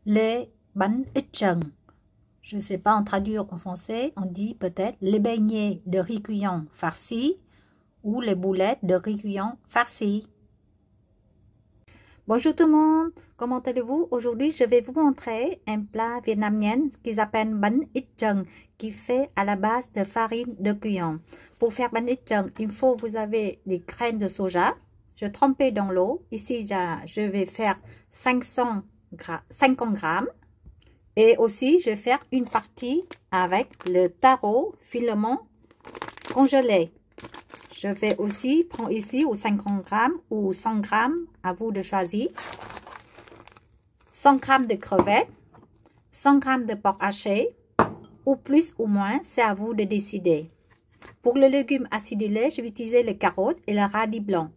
les bánh ít trần. Je ne sais pas en traduire en français, on dit peut-être les beignets de riz cuillon farcis ou les boulettes de riz cuillon farcis. Bonjour tout le monde, comment allez-vous? Aujourd'hui, je vais vous montrer un plat vietnamien qui s'appelle bánh ít trần, qui fait à la base de farine de cuillon. Pour faire bánh ít trần, il faut vous avez des graines de soja. Je trempais dans l'eau. Ici, je vais faire 50 grammes. Et aussi, je vais faire une partie avec le taro filament congelé. Je vais aussi prendre ici ou 50 grammes ou 100 grammes, à vous de choisir. 100 grammes de crevettes, 100 grammes de porc haché, ou plus ou moins, c'est à vous de décider. Pour le légume acidulé, je vais utiliser les carottes et le radis blanc.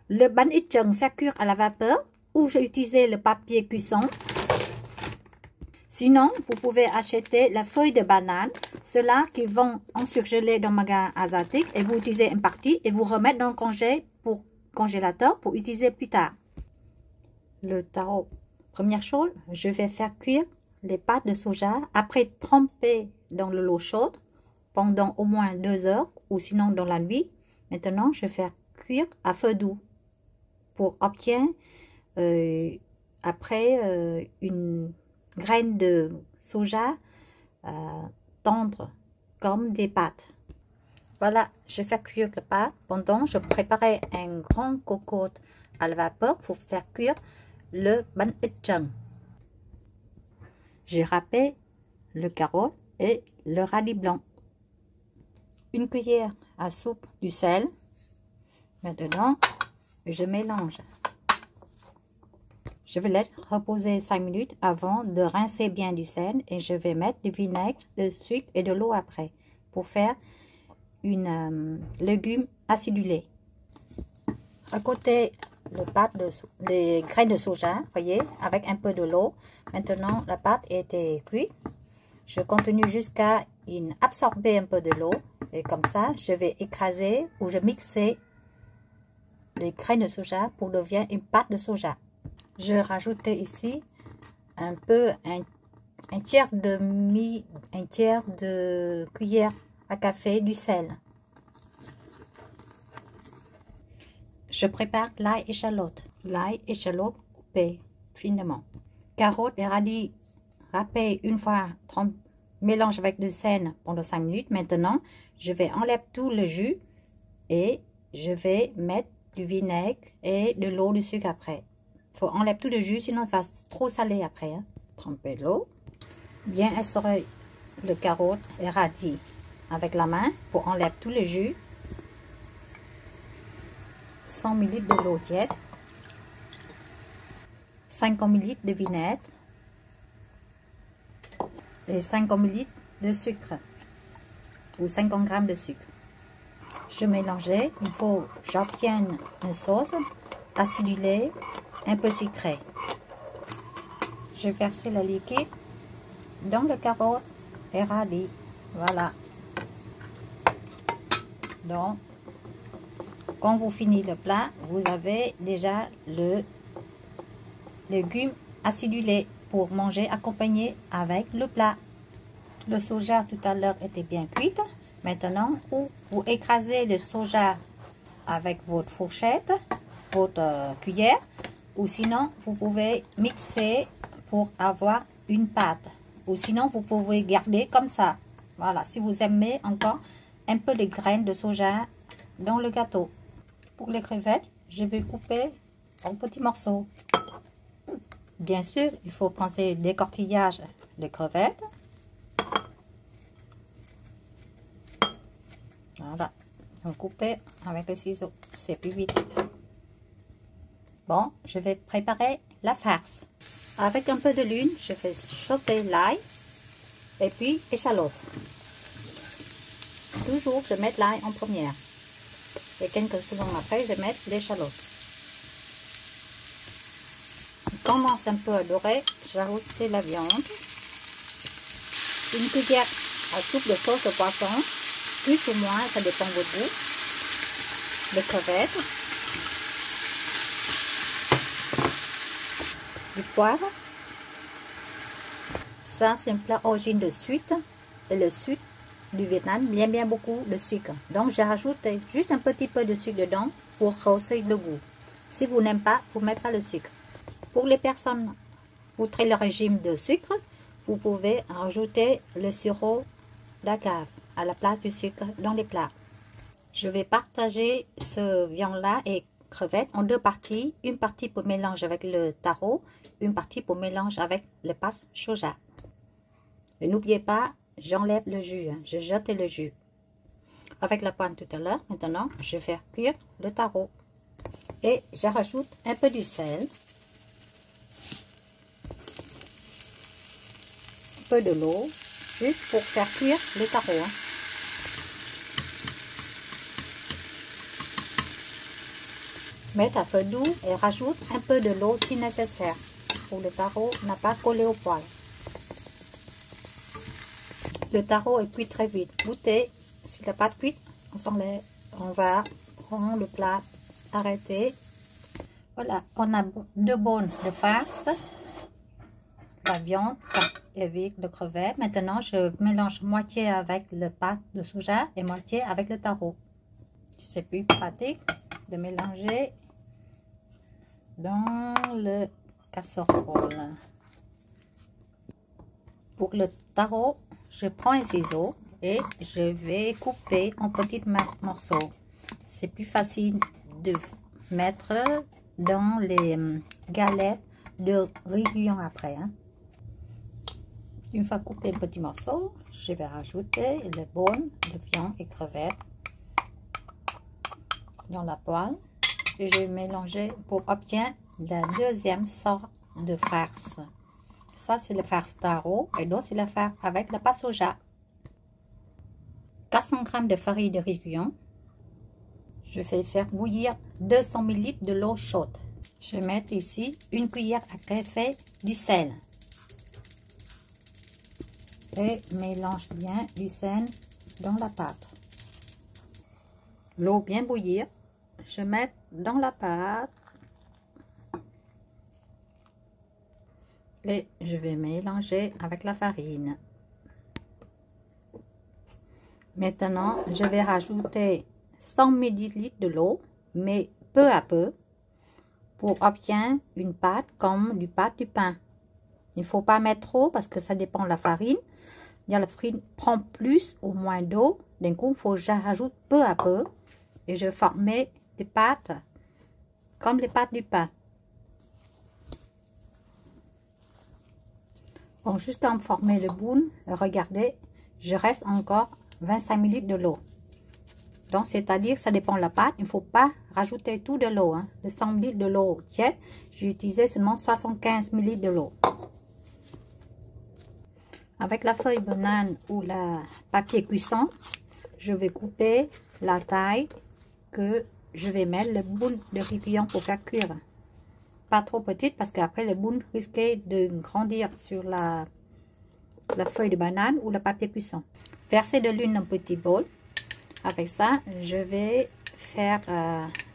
Le bánh ít trần fait cuire à la vapeur ou j'ai utilisé le papier cuisson. Sinon, vous pouvez acheter la feuille de banane, ceux-là qui vont en surgelé dans le magasin asiatique et vous utilisez une partie et vous remettre dans le congélateur pour utiliser plus tard. Le taro. Première chose, je vais faire cuire les pâtes de soja après tremper dans de l'eau chaude pendant au moins 2 heures ou sinon dans la nuit. Maintenant, je vais faire cuire à feu doux pour obtenir après une graine de soja tendre comme des pâtes. Voilà, je fais cuire le pâte. Pendant, je préparais un grand cocotte à la vapeur pour faire cuire le bánh ít trần. J'ai râpé le carotte et le radis blanc. Une cuillère à soupe du sel. Maintenant, je mélange. Je vais laisser reposer 5 minutes avant de rincer bien du sel et je vais mettre du vinaigre, du sucre et de l'eau après pour faire une légume acidulé. À côté, les graines de soja, voyez, avec un peu de l'eau. Maintenant, la pâte a été cuite. Je continue jusqu'à absorber un peu de l'eau et comme ça, je vais écraser ou je mixer les graines de soja pour devenir une pâte de soja. Je rajoute ici un tiers de cuillère à café du sel. Je prépare l'ail échalote. L'ail échalote coupé finement. Carottes et radis râpés une fois, mélange avec du sel pendant 5 minutes. Maintenant, je vais enlever tout le jus et je vais mettre du vinaigre et de l'eau, du sucre après. Il faut enlever tout le jus, sinon il va trop salé après. Hein. Tremper l'eau. Bien essorer le carotte et radis avec la main pour enlever tout le jus. 100 ml de l'eau tiède. 50 ml de vinaigre. Et 50 ml de sucre. Ou 50 g de sucre. Je mélange. Il faut que j'obtienne une sauce acidulée. Un peu sucré. Je vais verser le liquide dans le carotte et radis. Voilà. Donc, quand vous finissez le plat, vous avez déjà le légume acidulé pour manger accompagné avec le plat. Le soja tout à l'heure était bien cuit. Maintenant, vous écrasez le soja avec votre fourchette, votre cuillère. Ou sinon, vous pouvez mixer pour avoir une pâte. Ou sinon, vous pouvez garder comme ça. Voilà, si vous aimez encore un peu de graines de soja dans le gâteau. Pour les crevettes, je vais couper en petits morceaux. Bien sûr, il faut penser décortillage des crevettes. Voilà, on coupe avec le ciseau, c'est plus vite. Bon, je vais préparer la farce. Avec un peu de l'huile, je vais sauter l'ail et puis échalote. Toujours, je mets l'ail en première. Et quelques secondes après, je mets l'échalote. Il commence un peu à dorer, j'ajoute la viande. Une cuillère à soupe de sauce de poisson, plus ou moins, ça dépend de votre goût. Les crevettes. Du poivre, Ça, c'est un plat origine de sud. Et le sud du Vietnam, bien beaucoup de sucre. Donc, j'ai rajouté juste un petit peu de sucre dedans pour rehausser le goût. Si vous n'aimez pas, vous ne mettez pas le sucre. Pour les personnes outre le régime de sucre, vous pouvez rajouter le sirop d'agave à la place du sucre dans les plats. Je vais partager ce viande-là et crevettes en deux parties. Une partie pour mélanger avec le taro, une partie pour mélanger avec le pâte soja. Et n'oubliez pas, j'enlève le jus, hein, je jette le jus. Avec la poêle tout à l'heure, maintenant, je vais faire cuire le taro. Et je rajoute un peu du sel. Un peu de l'eau, juste pour faire cuire le taro. Hein. Mettre à feu doux et rajoute un peu de l'eau si nécessaire, pour le taro n'a pas collé au poêle. Le taro est cuit très vite. Goûtez, s'il n'a pas de cuite, on va prendre le plat, arrêter. Voilà, on a deux bons de farce, la viande avec le crevet. Maintenant, je mélange moitié avec le pâte de soja et moitié avec le taro. C'est plus pratique de mélanger dans le casserole. Pour le taro, je prends un ciseau et je vais couper en petits morceaux. C'est plus facile de mettre dans les galettes de riz bouillon après. Hein. Une fois coupé en petits morceaux, je vais rajouter le bol de viande et crevettes dans la poêle et je vais mélanger pour obtenir la deuxième sorte de farce. Ça, c'est le farce taro et l'autre, c'est le farce avec la pâte soja. 400 g de farine de riz bouillon. Je vais faire bouillir 200 ml de l'eau chaude. Je vais mettre ici une cuillère à café du sel. Et mélange bien du sel dans la pâte. L'eau bien bouillir. Je mets dans la pâte. Et je vais mélanger avec la farine. Maintenant, je vais rajouter 100 ml de l'eau, mais peu à peu, pour obtenir une pâte comme du pâte du pain. Il ne faut pas mettre trop parce que ça dépend de la farine. La farine prend plus ou moins d'eau. D'un coup, il faut que je rajoute peu à peu. Et je vais former des pâtes comme les pâtes du pain. Bon, juste en former le boule, regardez, je reste encore 25 ml de l'eau. Donc, c'est-à-dire, ça dépend de la pâte. Il ne faut pas rajouter tout de l'eau. Hein. De 100 ml de l'eau tiède, j'ai utilisé seulement 75 ml de l'eau. Avec la feuille banane ou la papier cuisson, je vais couper la taille que je vais mettre le boule de riz bouillon pour faire cuire. Pas trop petite parce qu'après le boule risquait de grandir sur la feuille de banane ou le papier cuisson. Verser de l'huile dans un petit bol. Avec ça, je vais faire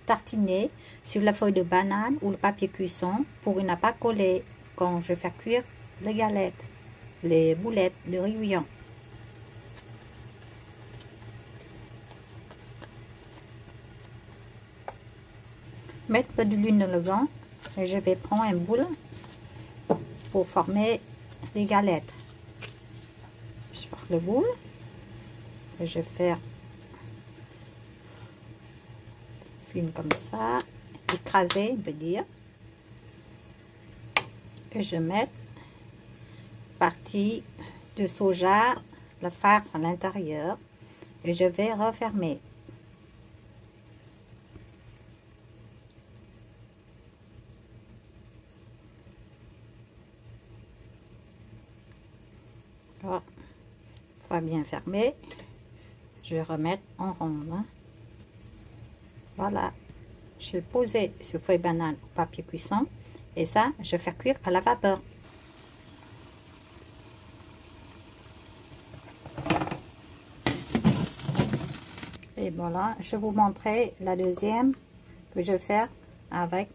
tartiner sur la feuille de banane ou le papier cuisson pour ne pas coller quand je vais faire cuire les galettes, les boulettes de riz bouillon. Mettre un peu de l'huile dans le gant et je vais prendre un boule pour former les galettes. Je prends le boule et je vais faire une comme ça, écraser, on peut dire. Et je mets partie de soja, la farce à l'intérieur et je vais refermer. Voilà. Une fois bien fermé, je vais remettre en rond. Hein. Voilà, je vais poser sur feuille banane au papier cuisson et ça, je vais faire cuire à la vapeur. Et voilà, je vais vous montrer la deuxième que je vais faire avec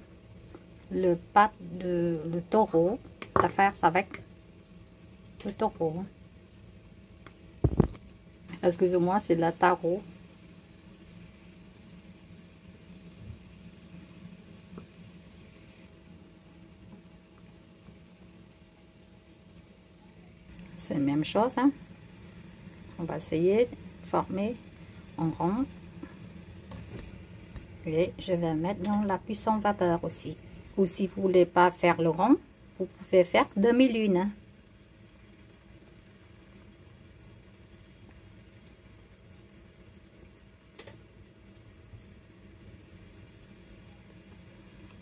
le pâte de le taureau, la farce avec Le taureau. Excusez-moi, c'est la taro. C'est la même chose, hein. On va essayer de former en rond. Et je vais mettre dans la cuisson vapeur aussi. Ou si vous voulez pas faire le rond, vous pouvez faire demi-lune. Hein.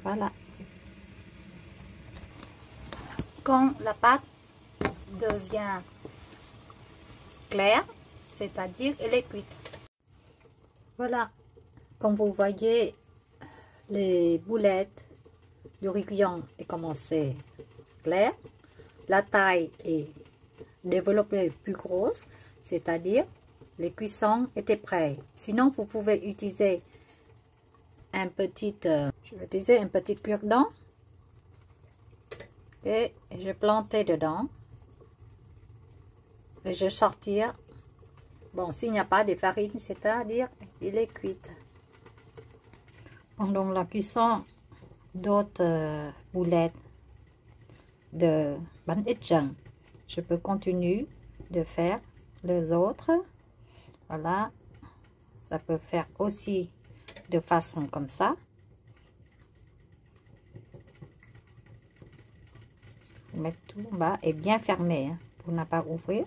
Voilà. Quand la pâte devient claire, c'est-à-dire elle est cuite. Voilà. Comme vous voyez, les boulettes de riz cuillon est commencé clair. La taille est développée plus grosse, c'est-à-dire les cuissons étaient prêts. Sinon, vous pouvez utiliser un petit, je vais utiliser un petit cure-dent et je planter dedans et je sortir. Bon, s'il n'y a pas de farine, c'est-à-dire il est cuit. Pendant la cuisson d'autres boulettes de bánh ít chừng, je peux continuer de faire les autres. Voilà, ça peut faire aussi de façon comme ça. Mettre tout en bas et bien fermé hein, pour ne pas ouvrir.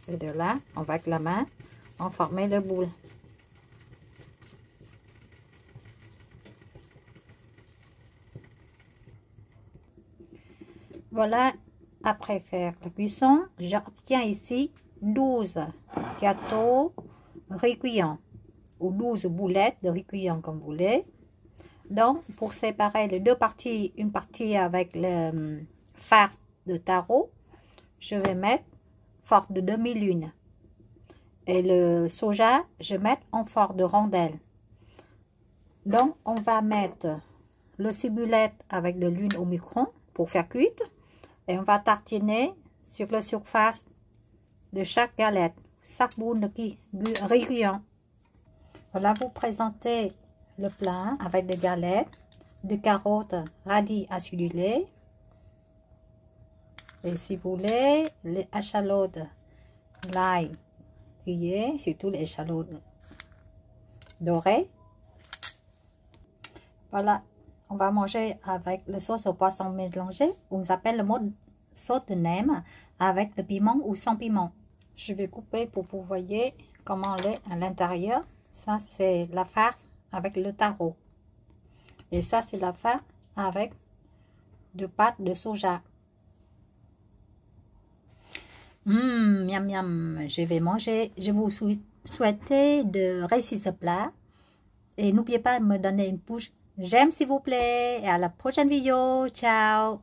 Et de là, on va avec la main en former le boule. Voilà, après faire la cuisson, j'obtiens ici 12 gâteaux riz cuillon ou 12 boulettes de riz cuillon comme vous voulez. Donc, pour séparer les deux parties, une partie avec le farce de taro, je vais mettre forme de demi-lune. Et le soja, je vais mettre en forme de rondelle. Donc, on va mettre le ciboulette avec de l'huile au micro pour faire cuite. Et on va tartiner sur la surface de chaque galette, chaque boule de riz cuillon. Voilà, vous présentez le plat avec des galettes, des carottes, radis acidulés. Et si vous voulez, les échalotes, l'ail grillé, surtout les échalotes dorées. Voilà, on va manger avec le sauce au poisson mélangé. On s'appelle le mode sauce de nem avec le piment ou sans piment. Je vais couper pour que vous voyez comment elle est à l'intérieur. Ça, c'est la farce avec le taro. Et ça, c'est la farce avec de pâte de soja. Miam miam, je vais manger. Je vous souhaite de réussir ce plat. Et n'oubliez pas de me donner une pouce j'aime s'il vous plaît. Et à la prochaine vidéo. Ciao.